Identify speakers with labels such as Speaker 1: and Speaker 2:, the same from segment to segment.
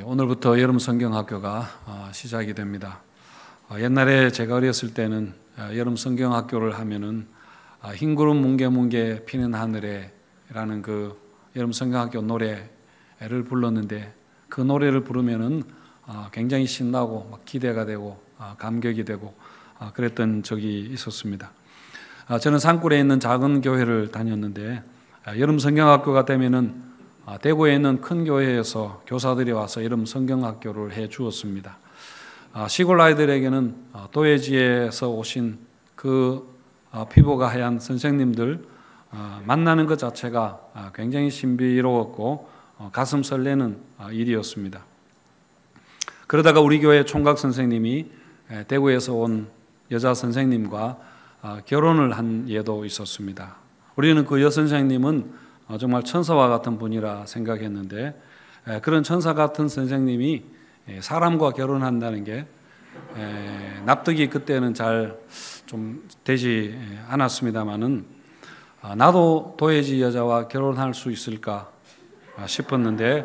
Speaker 1: 오늘부터 여름 성경학교가 시작이 됩니다. 옛날에 제가 어렸을 때는 여름 성경학교를 하면은 흰구름 뭉게뭉게 피는 하늘에라는 그 여름 성경학교 노래를 불렀는데, 그 노래를 부르면은 굉장히 신나고 막 기대가 되고 감격이 되고 그랬던 적이 있었습니다. 저는 산골에 있는 작은 교회를 다녔는데, 여름 성경학교가 되면은 대구에 있는 큰 교회에서 교사들이 와서 여름 성경학교를 해 주었습니다. 시골 아이들에게는 도예지에서 오신 그 피부가 하얀 선생님들 만나는 것 자체가 굉장히 신비로웠고 가슴 설레는 일이었습니다. 그러다가 우리 교회 총각 선생님이 대구에서 온 여자 선생님과 결혼을 한 예도 있었습니다. 우리는 그 여선생님은 정말 천사와 같은 분이라 생각했는데, 그런 천사 같은 선생님이 사람과 결혼한다는 게 납득이 그때는 잘 좀 되지 않았습니다만은, 나도 도예지 여자와 결혼할 수 있을까 싶었는데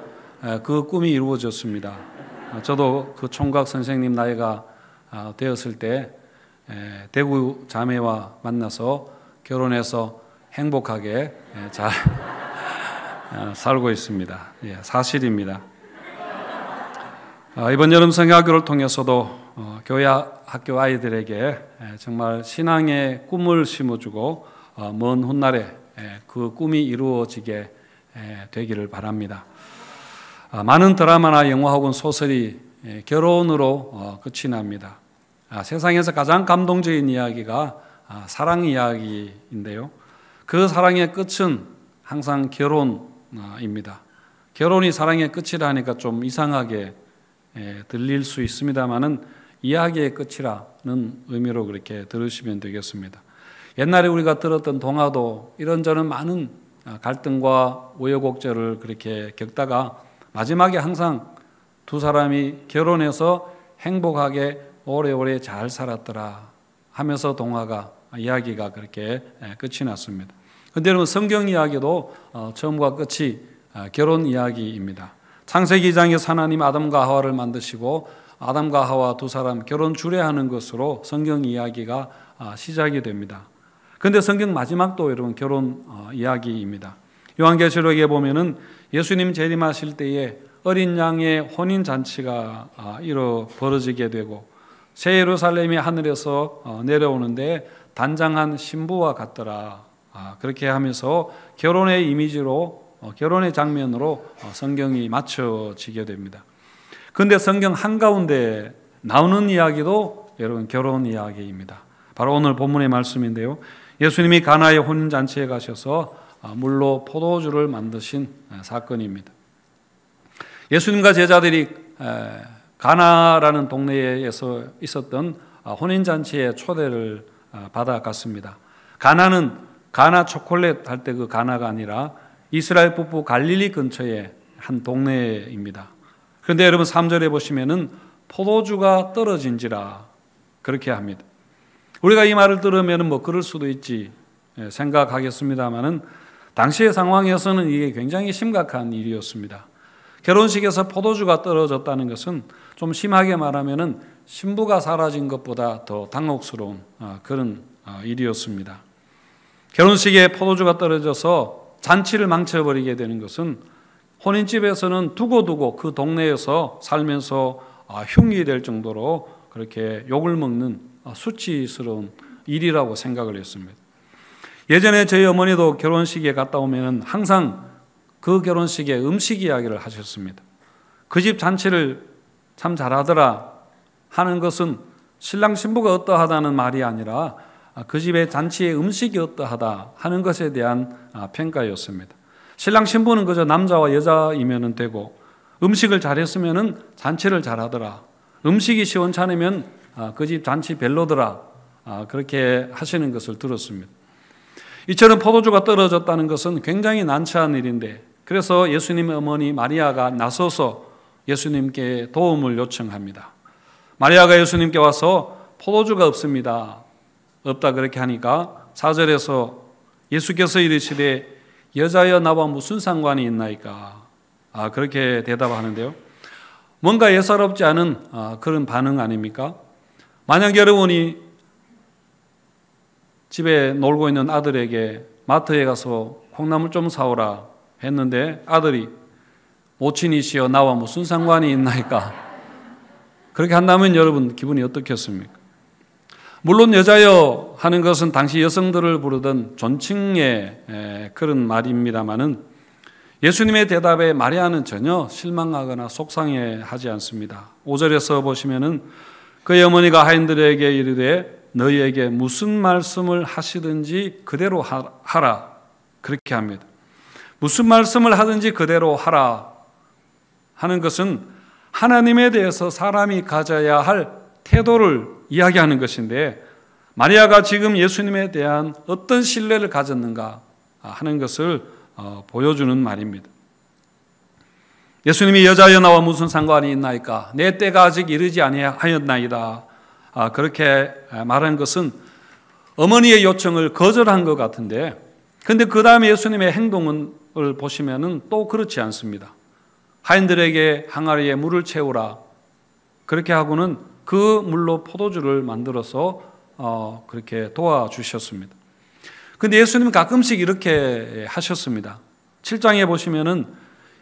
Speaker 1: 그 꿈이 이루어졌습니다. 저도 그 총각 선생님 나이가 되었을 때 대구 자매와 만나서 결혼해서 행복하게 잘 살고 있습니다. 사실입니다. 이번 여름 성경학교를 통해서도 교회 학교 아이들에게 정말 신앙의 꿈을 심어주고 먼 훗날에 그 꿈이 이루어지게 되기를 바랍니다. 많은 드라마나 영화 혹은 소설이 결혼으로 끝이 납니다. 세상에서 가장 감동적인 이야기가 사랑 이야기인데요, 그 사랑의 끝은 항상 결혼입니다. 결혼이 사랑의 끝이라 하니까 좀 이상하게 들릴 수 있습니다만은 이야기의 끝이라는 의미로 그렇게 들으시면 되겠습니다. 옛날에 우리가 들었던 동화도 이런저런 많은 갈등과 우여곡절을 그렇게 겪다가 마지막에 항상 두 사람이 결혼해서 행복하게 오래오래 잘 살았더라 하면서 이야기가 그렇게 끝이 났습니다. 그런데 여러분, 성경 이야기도 처음과 끝이 결혼 이야기입니다. 창세기 2장에서 하나님 아담과 하와를 만드시고 아담과 하와 두 사람 결혼 주례하는 것으로 성경 이야기가 시작이 됩니다. 그런데 성경 마지막도 여러분 결혼 이야기입니다. 요한계시록에 보면은 예수님 재림하실 때에 어린 양의 혼인 잔치가 벌어지게 되고, 새 예루살렘이 하늘에서 내려오는데 단장한 신부와 같더라. 그렇게 하면서 결혼의 이미지로, 결혼의 장면으로 성경이 맞춰지게 됩니다. 그런데 성경 한가운데 나오는 이야기도 여러분 결혼 이야기입니다. 바로 오늘 본문의 말씀인데요, 예수님이 가나의 혼인잔치에 가셔서 물로 포도주를 만드신 사건입니다. 예수님과 제자들이 가나라는 동네에서 있었던 혼인잔치에 초대를 받아갔습니다. 가나는 가나 초콜릿 할 때 그 가나가 아니라 이스라엘 북부 갈릴리 근처의 한 동네입니다. 그런데 여러분 3절에 보시면은 포도주가 떨어진지라 그렇게 합니다. 우리가 이 말을 들으면 뭐 그럴 수도 있지 생각하겠습니다만은, 당시의 상황에서는 이게 굉장히 심각한 일이었습니다. 결혼식에서 포도주가 떨어졌다는 것은 좀 심하게 말하면은 신부가 사라진 것보다 더 당혹스러운 그런 일이었습니다. 결혼식에 포도주가 떨어져서 잔치를 망쳐버리게 되는 것은 혼인집에서는 두고두고 그 동네에서 살면서 흉이 될 정도로 그렇게 욕을 먹는 수치스러운 일이라고 생각을 했습니다. 예전에 저희 어머니도 결혼식에 갔다 오면 항상 그 결혼식에 음식 이야기를 하셨습니다. 그 집 잔치를 참 잘하더라 하는 것은 신랑 신부가 어떠하다는 말이 아니라 그 집의 잔치의 음식이 어떠하다 하는 것에 대한 평가였습니다. 신랑 신부는 그저 남자와 여자이면 되고, 음식을 잘했으면 잔치를 잘하더라, 음식이 시원찮으면 그 집 잔치 별로더라, 그렇게 하시는 것을 들었습니다. 이처럼 포도주가 떨어졌다는 것은 굉장히 난처한 일인데, 그래서 예수님의 어머니 마리아가 나서서 예수님께 도움을 요청합니다. 마리아가 예수님께 와서 포도주가 없다 그렇게 하니까 4절에서 예수께서 이르시되 여자여 나와 무슨 상관이 있나이까 그렇게 대답하는데요, 뭔가 예사롭지 않은 그런 반응 아닙니까? 만약 여러분이 집에 놀고 있는 아들에게 마트에 가서 콩나물 좀 사오라 했는데 아들이 모친이시여 나와 무슨 상관이 있나이까? 그렇게 한다면 여러분 기분이 어떻겠습니까? 물론 여자여 하는 것은 당시 여성들을 부르던 존칭의 그런 말입니다마는 예수님의 대답에 마리아는 전혀 실망하거나 속상해하지 않습니다. 5절에서 보시면은 그의 어머니가 하인들에게 이르되 너희에게 무슨 말씀을 하시든지 그대로 하라 그렇게 합니다. 무슨 말씀을 하든지 그대로 하라 하는 것은 하나님에 대해서 사람이 가져야 할 태도를 이야기하는 것인데 마리아가 지금 예수님에 대한 어떤 신뢰를 가졌는가 하는 것을 보여주는 말입니다. 예수님이 여자여 나와 무슨 상관이 있나이까? 내 때가 아직 이르지 아니하였나이다. 그렇게 말한 것은 어머니의 요청을 거절한 것 같은데 근데 그 다음에 예수님의 행동을 보시면은 또 그렇지 않습니다. 하인들에게 항아리에 물을 채우라. 그렇게 하고는 그 물로 포도주를 만들어서 그렇게 도와주셨습니다. 근데 예수님은 가끔씩 이렇게 하셨습니다. 7장에 보시면은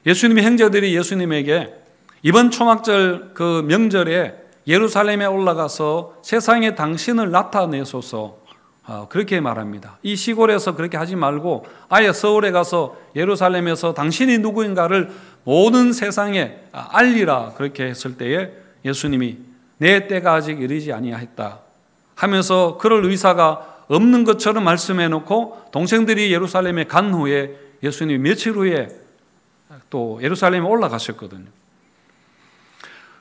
Speaker 1: 예수님의 형제들이 예수님에게 이번 초막절 그 명절에 예루살렘에 올라가서 세상에 당신을 나타내소서 그렇게 말합니다. 이 시골에서 그렇게 하지 말고 아예 서울에 가서 예루살렘에서 당신이 누구인가를 모든 세상에 알리라 그렇게 했을 때에 예수님이 내 때가 아직 이르지 아니하였다 하면서 그럴 의사가 없는 것처럼 말씀해 놓고 동생들이 예루살렘에 간 후에 예수님이 며칠 후에 또 예루살렘에 올라가셨거든요.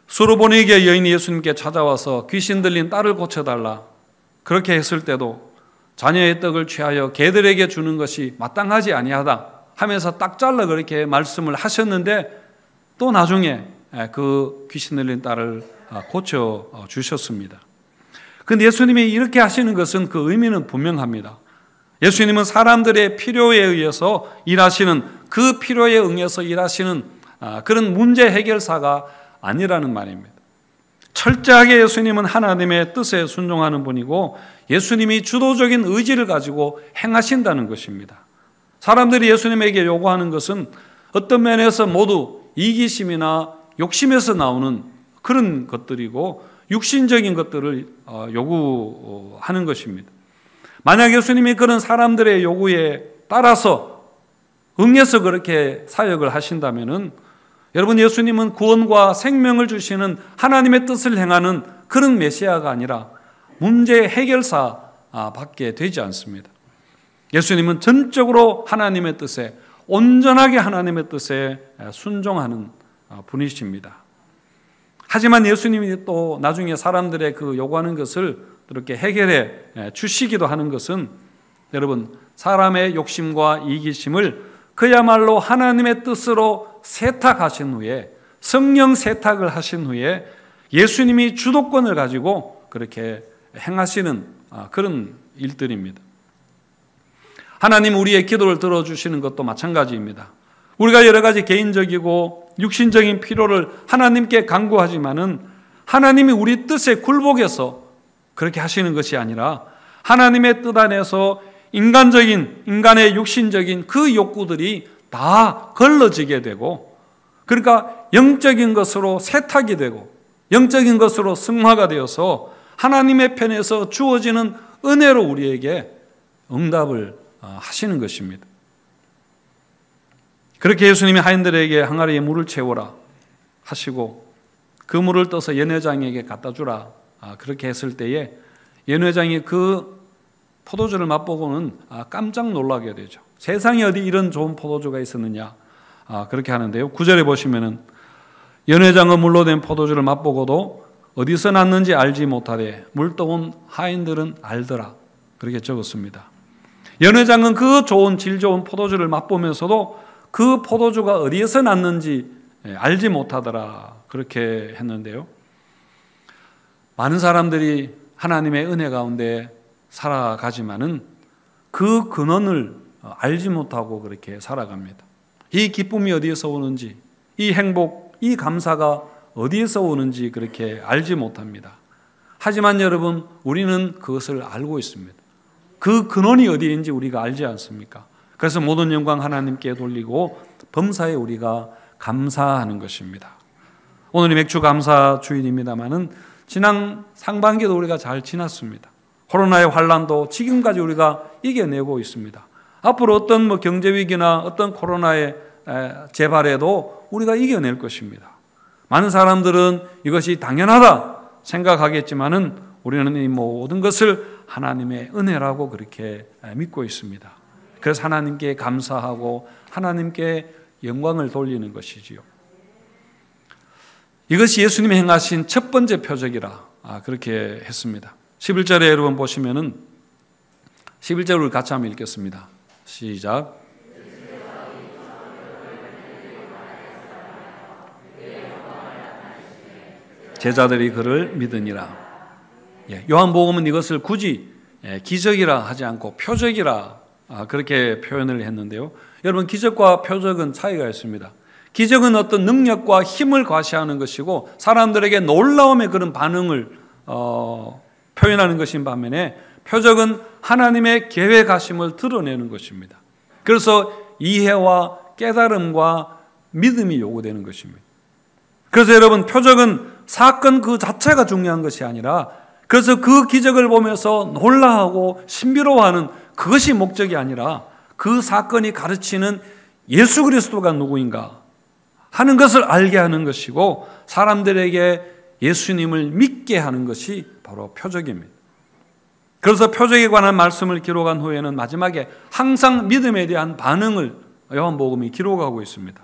Speaker 1: 수르보니게 여인이 예수님께 찾아와서 귀신 들린 딸을 고쳐달라 그렇게 했을 때도 자녀의 떡을 취하여 개들에게 주는 것이 마땅하지 아니하다 하면서 딱 잘라 그렇게 말씀을 하셨는데 또 나중에 그 귀신 들린 딸을 고쳐 주셨습니다. 그런데 예수님이 이렇게 하시는 것은 그 의미는 분명합니다. 예수님은 사람들의 필요에 의해서 일하시는 그 필요에 응해서 일하시는 그런 문제 해결사가 아니라는 말입니다. 철저하게 예수님은 하나님의 뜻에 순종하는 분이고 예수님이 주도적인 의지를 가지고 행하신다는 것입니다. 사람들이 예수님에게 요구하는 것은 어떤 면에서 모두 이기심이나 욕심에서 나오는 그런 것들이고 육신적인 것들을 요구하는 것입니다. 만약 예수님이 그런 사람들의 요구에 따라서 응해서 그렇게 사역을 하신다면은 여러분 예수님은 구원과 생명을 주시는 하나님의 뜻을 행하는 그런 메시아가 아니라 문제 해결사 밖에 되지 않습니다. 예수님은 전적으로 하나님의 뜻에 온전하게 하나님의 뜻에 순종하는 분이십니다. 하지만 예수님이 또 나중에 사람들의 그 요구하는 것을 이렇게 해결해 주시기도 하는 것은 여러분 사람의 욕심과 이기심을 그야말로 하나님의 뜻으로 세탁하신 후에 성령 세탁을 하신 후에 예수님이 주도권을 가지고 그렇게 행하시는 그런 일들입니다. 하나님 우리의 기도를 들어주시는 것도 마찬가지입니다. 우리가 여러 가지 개인적이고 육신적인 필요를 하나님께 간구하지만은 하나님이 우리 뜻에 굴복해서 그렇게 하시는 것이 아니라 하나님의 뜻 안에서 인간의 육신적인 그 욕구들이 다 걸러지게 되고 그러니까 영적인 것으로 세탁이 되고 영적인 것으로 승화가 되어서 하나님의 편에서 주어지는 은혜로 우리에게 응답을 하시는 것입니다. 그렇게 예수님이 하인들에게 항아리에 물을 채우라 하시고 그 물을 떠서 연회장에게 갖다 주라 그렇게 했을 때에 연회장이 그 포도주를 맛보고는 깜짝 놀라게 되죠. 세상에 어디 이런 좋은 포도주가 있었느냐 그렇게 하는데요. 9절에 보시면은 연회장은 물로 된 포도주를 맛보고도 어디서 났는지 알지 못하되 물떠온 하인들은 알더라 그렇게 적었습니다. 연회장은 그 좋은 질 좋은 포도주를 맛보면서도 그 포도주가 어디에서 났는지 알지 못하더라 그렇게 했는데요. 많은 사람들이 하나님의 은혜 가운데 살아가지만은 그 근원을 알지 못하고 그렇게 살아갑니다. 이 기쁨이 어디에서 오는지, 이 행복, 이 감사가 어디에서 오는지 그렇게 알지 못합니다. 하지만 여러분, 우리는 그것을 알고 있습니다. 그 근원이 어디인지 우리가 알지 않습니까? 그래서 모든 영광 하나님께 돌리고 범사에 우리가 감사하는 것입니다. 오늘이 맥주 감사 주일입니다만은 지난 상반기도 우리가 잘 지났습니다. 코로나의 환란도 지금까지 우리가 이겨내고 있습니다. 앞으로 어떤 경제 위기나 어떤 코로나의 재발에도 우리가 이겨낼 것입니다. 많은 사람들은 이것이 당연하다 생각하겠지만은 우리는 이 모든 것을 하나님의 은혜라고 그렇게 믿고 있습니다. 그래서 하나님께 감사하고 하나님께 영광을 돌리는 것이지요. 이것이 예수님이 행하신 첫 번째 표적이라 그렇게 했습니다. 11절에 여러분 보시면은 11절을 같이 한번 읽겠습니다. 시작. 제자들이 그를 믿으니라. 요한복음은 이것을 굳이 기적이라 하지 않고 표적이라 그렇게 표현을 했는데요. 여러분, 기적과 표적은 차이가 있습니다. 기적은 어떤 능력과 힘을 과시하는 것이고 사람들에게 놀라움의 그런 반응을 표현하는 것인 반면에 표적은 하나님의 계획하심을 드러내는 것입니다. 그래서 이해와 깨달음과 믿음이 요구되는 것입니다. 그래서 여러분, 표적은 사건 그 자체가 중요한 것이 아니라 그래서 그 기적을 보면서 놀라하고 신비로워하는 그것이 목적이 아니라 그 사건이 가르치는 예수 그리스도가 누구인가 하는 것을 알게 하는 것이고 사람들에게 예수님을 믿게 하는 것이 바로 표적입니다. 그래서 표적에 관한 말씀을 기록한 후에는 마지막에 항상 믿음에 대한 반응을 요한복음이 기록하고 있습니다.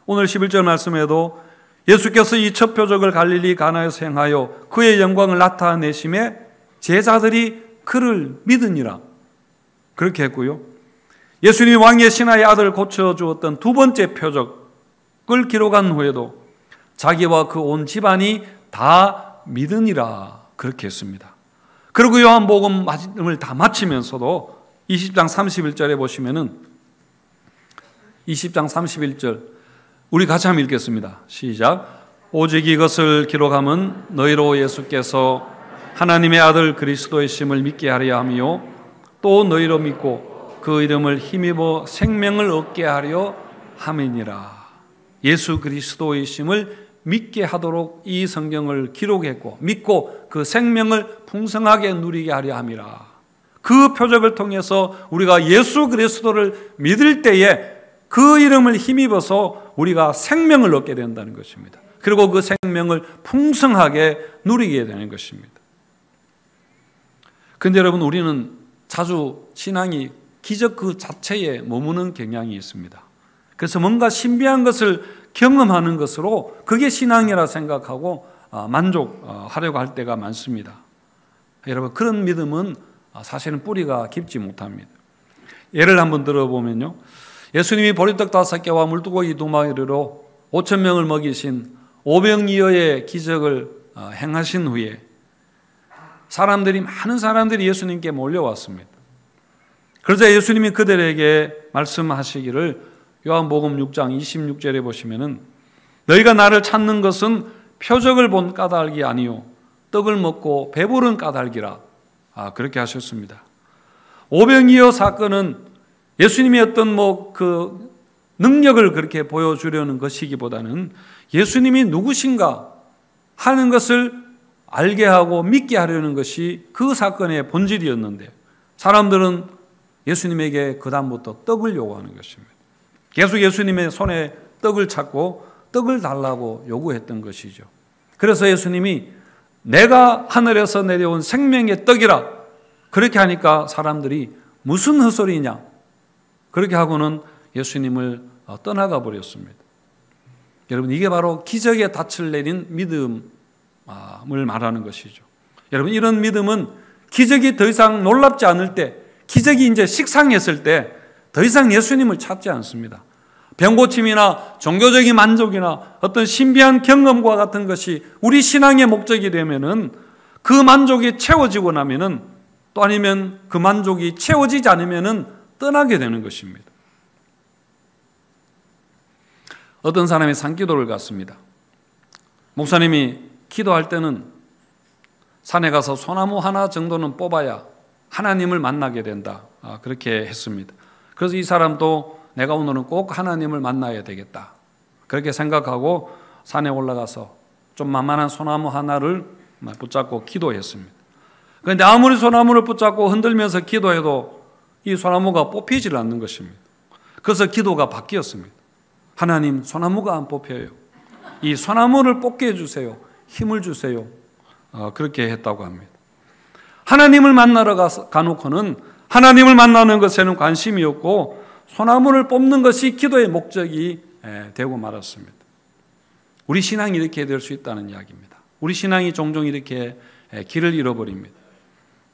Speaker 1: 오늘 11절 말씀에도 예수께서 이 첫 표적을 갈릴리 가나에서 행하여 그의 영광을 나타내심에 제자들이 그를 믿으니라 그렇게 했고요. 예수님이 왕의 신하의 아들을 고쳐주었던 두 번째 표적을 기록한 후에도 자기와 그 온 집안이 다 믿으니라 그렇게 했습니다. 그리고 요한복음을 다 마치면서도 20장 31절에 보시면은 20장 31절 우리 같이 한번 읽겠습니다. 시작. 오직 이것을 기록함은 너희로 예수께서 하나님의 아들 그리스도이심을 믿게 하려 함이요 또 너희로 믿고 그 이름을 힘입어 생명을 얻게 하려 함이니라. 예수 그리스도이심을 믿게 하도록 이 성경을 기록했고 믿고 그 생명을 풍성하게 누리게 하려 함이라. 그 표적을 통해서 우리가 예수 그리스도를 믿을 때에 그 이름을 힘입어서 우리가 생명을 얻게 된다는 것입니다. 그리고 그 생명을 풍성하게 누리게 되는 것입니다. 그런데 여러분, 우리는 자주 신앙이 기적 그 자체에 머무는 경향이 있습니다. 그래서 뭔가 신비한 것을 경험하는 것으로 그게 신앙이라 생각하고 만족하려고 할 때가 많습니다. 여러분, 그런 믿음은 사실은 뿌리가 깊지 못합니다. 예를 한번 들어보면요. 예수님이 보리떡 5개와 물두고기 2마리로 5,000명을 먹이신 오병이어의 기적을 행하신 후에 많은 사람들이 예수님께 몰려왔습니다. 그래서 예수님이 그들에게 말씀하시기를 요한복음 6장 26절에 보시면은 너희가 나를 찾는 것은 표적을 본 까닭이 아니요 떡을 먹고 배부른 까닭이라 그렇게 하셨습니다. 오병이어 사건은 예수님이 어떤 그 능력을 그렇게 보여주려는 것이기보다는 예수님이 누구신가 하는 것을 알게 하고 믿게 하려는 것이 그 사건의 본질이었는데 사람들은 예수님에게 그다음부터 떡을 요구하는 것입니다. 계속 예수님의 손에 떡을 찾고 떡을 달라고 요구했던 것이죠. 그래서 예수님이 내가 하늘에서 내려온 생명의 떡이라 그렇게 하니까 사람들이 무슨 헛소리냐 그렇게 하고는 예수님을 떠나가 버렸습니다. 여러분, 이게 바로 기적의 닻을 내린 믿음을 말하는 것이죠. 여러분, 이런 믿음은 기적이 더 이상 놀랍지 않을 때, 기적이 이제 식상했을 때 더 이상 예수님을 찾지 않습니다. 병고침이나 종교적인 만족이나 어떤 신비한 경험과 같은 것이 우리 신앙의 목적이 되면은 그 만족이 채워지고 나면은 또 아니면 그 만족이 채워지지 않으면은 떠나게 되는 것입니다. 어떤 사람이 산기도를 갔습니다. 목사님이 기도할 때는 산에 가서 소나무 하나 정도는 뽑아야 하나님을 만나게 된다. 그렇게 했습니다. 그래서 이 사람도 내가 오늘은 꼭 하나님을 만나야 되겠다. 그렇게 생각하고 산에 올라가서 좀 만만한 소나무 하나를 붙잡고 기도했습니다. 그런데 아무리 소나무를 붙잡고 흔들면서 기도해도 이 소나무가 뽑히질 않는 것입니다. 그래서 기도가 바뀌었습니다. 하나님, 소나무가 안 뽑혀요. 이 소나무를 뽑게 해주세요. 힘을 주세요. 그렇게 했다고 합니다. 하나님을 만나러 가놓고는 하나님을 만나는 것에는 관심이 없고 소나무를 뽑는 것이 기도의 목적이 되고 말았습니다. 우리 신앙이 이렇게 될 수 있다는 이야기입니다. 우리 신앙이 종종 이렇게 길을 잃어버립니다.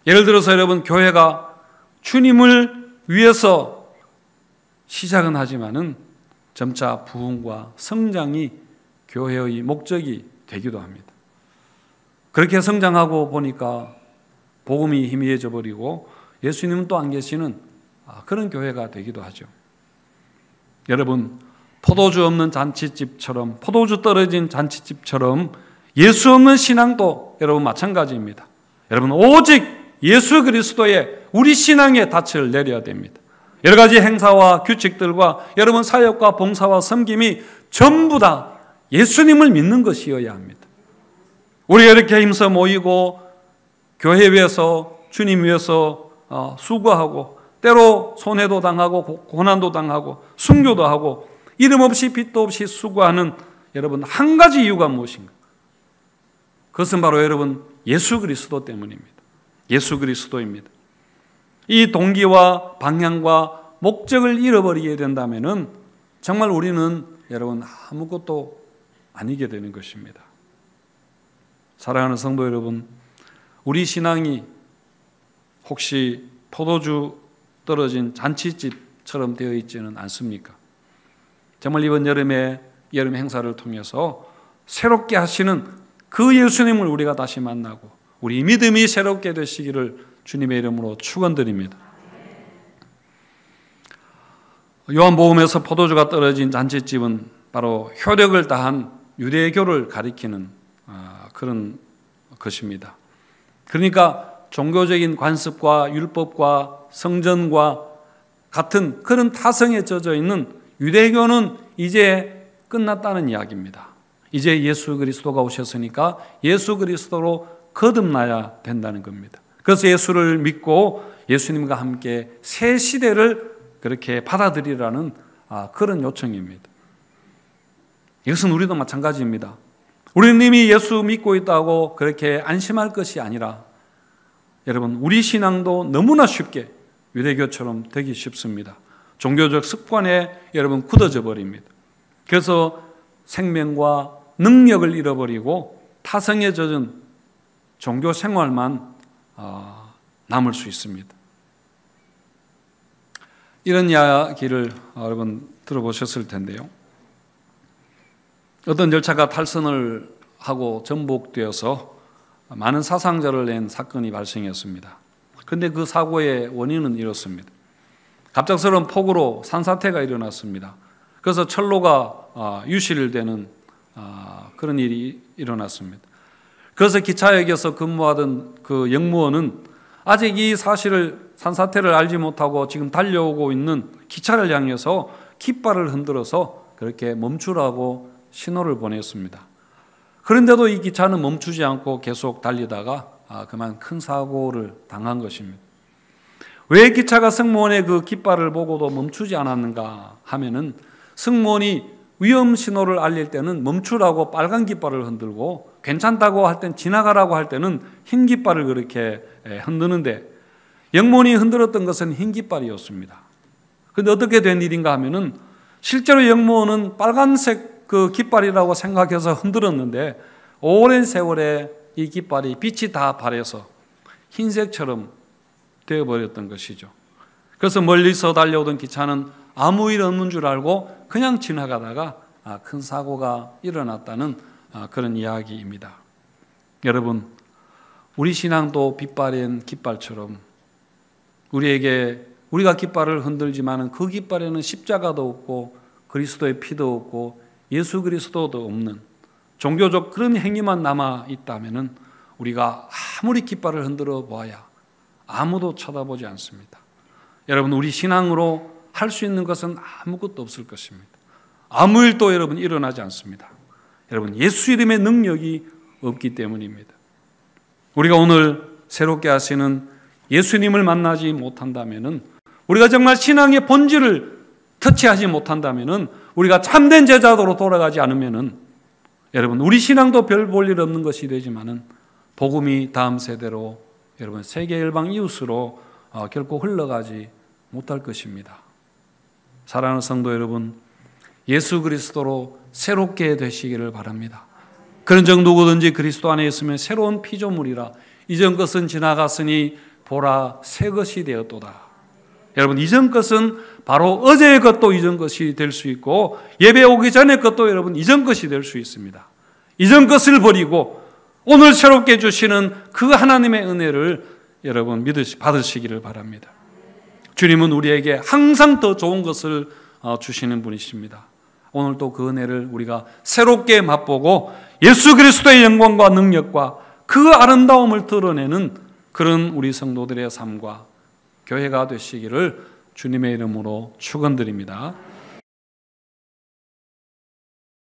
Speaker 1: 예를 들어서 여러분, 교회가 주님을 위해서 시작은 하지만은 점차 부흥과 성장이 교회의 목적이 되기도 합니다. 그렇게 성장하고 보니까 복음이 희미해져 버리고 예수님은 또 안 계시는 그런 교회가 되기도 하죠. 여러분, 포도주 없는 잔치집처럼, 포도주 떨어진 잔치집처럼 예수 없는 신앙도 여러분 마찬가지입니다. 여러분, 오직 예수 그리스도의 우리 신앙의 닻을 내려야 됩니다. 여러 가지 행사와 규칙들과 여러분 사역과 봉사와 섬김이 전부 다 예수님을 믿는 것이어야 합니다. 우리가 이렇게 힘써 모이고 교회 위해서, 주님 위해서 수고하고 때로 손해도 당하고 고난도 당하고 순교도 하고 이름 없이 빚도 없이 수고하는 여러분 한 가지 이유가 무엇인가? 그것은 바로 여러분 예수 그리스도 때문입니다. 예수 그리스도입니다. 이 동기와 방향과 목적을 잃어버리게 된다면은 정말 우리는 여러분 아무것도 아니게 되는 것입니다. 사랑하는 성도 여러분, 우리 신앙이 혹시 포도주 떨어진 잔치집처럼 되어 있지는 않습니까? 정말 이번 여름에 여름 행사를 통해서 새롭게 하시는 그 예수님을 우리가 다시 만나고 우리 믿음이 새롭게 되시기를 주님의 이름으로 축원드립니다. 요한복음에서 포도주가 떨어진 잔치집은 바로 효력을 다한 유대교를 가리키는 그런 것입니다. 그러니까 종교적인 관습과 율법과 성전과 같은 그런 타성에 젖어 있는 유대교는 이제 끝났다는 이야기입니다. 이제 예수 그리스도가 오셨으니까 예수 그리스도로 거듭나야 된다는 겁니다. 그래서 예수를 믿고 예수님과 함께 새 시대를 그렇게 받아들이라는 그런 요청입니다. 이것은 우리도 마찬가지입니다. 우리는 이미 예수 믿고 있다고 그렇게 안심할 것이 아니라 여러분 우리 신앙도 너무나 쉽게 유대교처럼 되기 쉽습니다. 종교적 습관에 여러분 굳어져 버립니다. 그래서 생명과 능력을 잃어버리고 타성에 젖은 종교 생활만 남을 수 있습니다. 이런 이야기를 여러분 들어보셨을 텐데요. 어떤 열차가 탈선을 하고 전복되어서 많은 사상자를 낸 사건이 발생했습니다. 그런데 그 사고의 원인은 이렇습니다. 갑작스러운 폭우로 산사태가 일어났습니다. 그래서 철로가 유실되는 그런 일이 일어났습니다. 그래서 기차역에서 근무하던 그 역무원은 아직 이 사실을 산사태를 알지 못하고 지금 달려오고 있는 기차를 향해서 깃발을 흔들어서 그렇게 멈추라고 신호를 보냈습니다. 그런데도 이 기차는 멈추지 않고 계속 달리다가 그만 큰 사고를 당한 것입니다. 왜 기차가 승무원의 그 깃발을 보고도 멈추지 않았는가 하면은 승무원이 위험 신호를 알릴 때는 멈추라고 빨간 깃발을 흔들고 괜찮다고 할 땐 지나가라고 할 때는 흰 깃발을 그렇게 흔드는데 역무원이 흔들었던 것은 흰 깃발이었습니다. 그런데 어떻게 된 일인가 하면은 실제로 역무원은 빨간색 그 깃발이라고 생각해서 흔들었는데 오랜 세월에 이 깃발이 빛이 다 발해서 흰색처럼 되어버렸던 것이죠. 그래서 멀리서 달려오던 기차는 아무 일 없는 줄 알고 그냥 지나가다가 큰 사고가 일어났다는 그런 이야기입니다. 여러분, 우리 신앙도 빛바랜 깃발처럼 우리가 깃발을 흔들지만 그 깃발에는 십자가도 없고 그리스도의 피도 없고 예수 그리스도도 없는 종교적 그런 행위만 남아 있다면은 우리가 아무리 깃발을 흔들어 보아야 아무도 쳐다보지 않습니다. 여러분, 우리 신앙으로 할 수 있는 것은 아무것도 없을 것입니다. 아무 일도 여러분 일어나지 않습니다. 여러분, 예수 이름의 능력이 없기 때문입니다. 우리가 오늘 새롭게 하시는 예수님을 만나지 못한다면은, 우리가 정말 신앙의 본질을 터치하지 못한다면은, 우리가 참된 제자도로 돌아가지 않으면은, 여러분, 우리 신앙도 별 볼 일 없는 것이 되지만은 복음이 다음 세대로, 여러분, 세계 열방 이웃으로 결코 흘러가지 못할 것입니다. 사랑하는 성도 여러분, 예수 그리스도로 새롭게 되시기를 바랍니다. 그런 적 누구든지 그리스도 안에 있으면 새로운 피조물이라, 이전 것은 지나갔으니 보라 새 것이 되었도다. 여러분, 이전 것은 바로 어제의 것도 이전 것이 될 수 있고, 예배 오기 전의 것도 여러분 이전 것이 될 수 있습니다. 이전 것을 버리고 오늘 새롭게 주시는 그 하나님의 은혜를 여러분 받으시기를 바랍니다. 주님은 우리에게 항상 더 좋은 것을 주시는 분이십니다. 오늘도 그 은혜를 우리가 새롭게 맛보고 예수 그리스도의 영광과 능력과 그 아름다움을 드러내는 그런 우리 성도들의 삶과 교회가 되시기를 주님의 이름으로 축원드립니다.